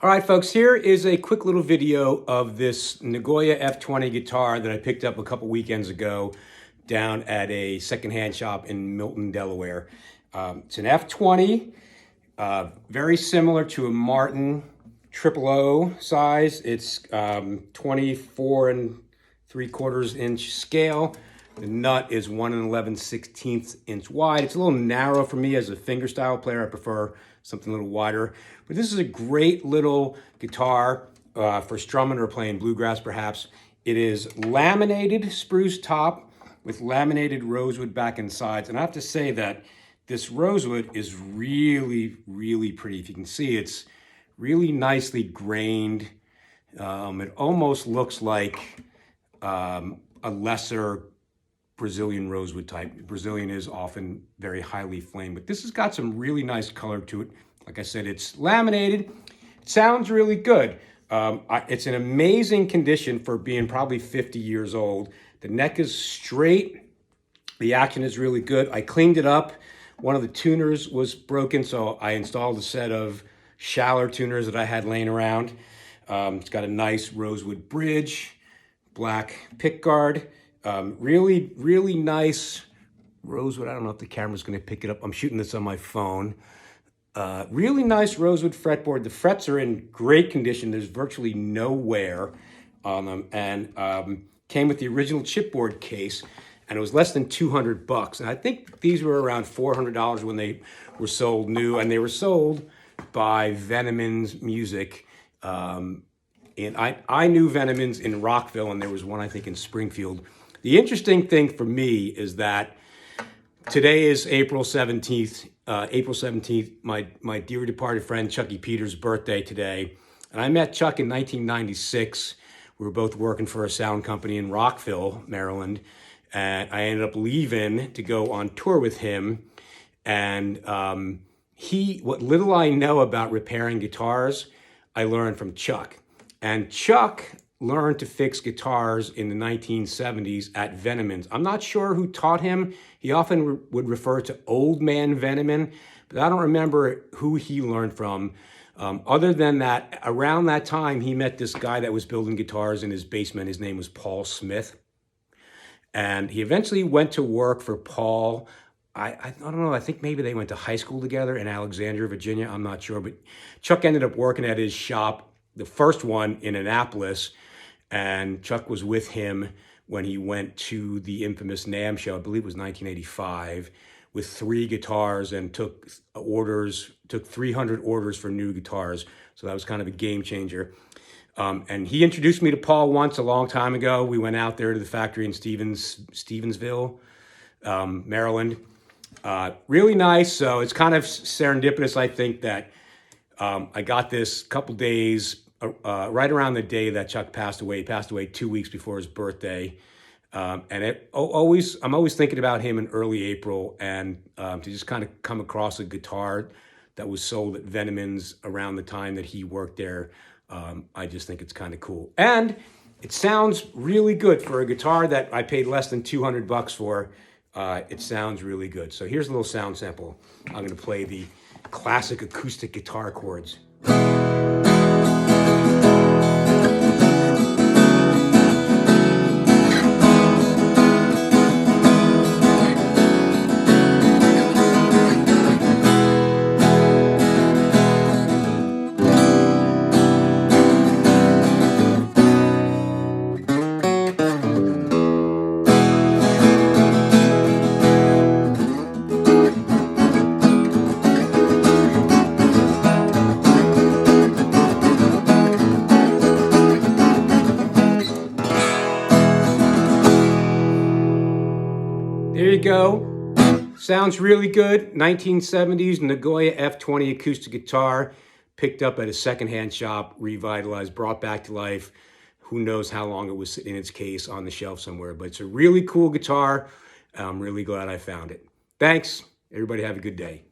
All right, folks, here is a quick little video of this Nagoya F-20 guitar that I picked up a couple weekends ago down at a secondhand shop in Milton, Delaware. It's an F-20, very similar to a Martin 000 size. It's 24 3/4 inch scale. The nut is 1 11/16 inch wide. It's a little narrow for me as a fingerstyle player. I prefer something a little wider. But this is a great little guitar for strumming or playing bluegrass perhaps. It is laminated spruce top with laminated rosewood back and sides. And I have to say that this rosewood is really, really pretty. If you can see, it's really nicely grained. It almost looks like a lesser Brazilian rosewood type. Brazilian is often very highly flamed, but this has got some really nice color to it. Like I said, it's laminated. It sounds really good. It's in amazing condition for being probably 50 years old. The neck is straight. The action is really good. I cleaned it up. One of the tuners was broken, so I installed a set of Schaller tuners that I had laying around. It's got a nice rosewood bridge, black pick guard. Really, really nice rosewood. I don't know if the camera's going to pick it up. I'm shooting this on my phone. Really nice rosewood fretboard. The frets are in great condition. There's virtually no wear on them. And came with the original chipboard case. And it was less than $200. And I think these were around $400 when they were sold new. And they were sold by Venemans Music. And I knew Venemans in Rockville, and there was one, I think, in Springfield. The interesting thing for me is that today is April 17th. April 17th, my dear departed friend Chucky Peters' birthday today. And I met Chuck in 1996. We were both working for a sound company in Rockville, Maryland. And I ended up leaving to go on tour with him. And what little I know about repairing guitars, I learned from Chuck. And Chuck learned to fix guitars in the 1970s at Venemans. I'm not sure who taught him. He often would refer to Old Man Veneman, but I don't remember who he learned from. Other than that, around that time, he met this guy that was building guitars in his basement. His name was Paul Smith. And he eventually went to work for Paul. I don't know, I think maybe they went to high school together in Alexandria, Virginia. I'm not sure, but Chuck ended up working at his shop, the first one in Annapolis. And Chuck was with him when he went to the infamous NAMM show, I believe it was 1985, with 3 guitars and took 300 orders for new guitars. So that was kind of a game changer. And he introduced me to Paul once a long time ago. We went out there to the factory in Stevensville, Maryland. Really nice. So it's kind of serendipitous, I think, that I got this couple days right around the day that Chuck passed away. He passed away 2 weeks before his birthday. And I'm always thinking about him in early April, and to just kind of come across a guitar that was sold at Venemans around the time that he worked there. I just think it's kind of cool. And it sounds really good for a guitar that I paid less than $200 for. It sounds really good. So here's a little sound sample. I'm going to play the classic acoustic guitar chords. There you go. Sounds really good. 1970s Nagoya F-20 acoustic guitar, picked up at a secondhand shop, revitalized, brought back to life. Who knows how long it was sitting in its case on the shelf somewhere, but it's a really cool guitar. I'm really glad I found it. Thanks. Everybody have a good day.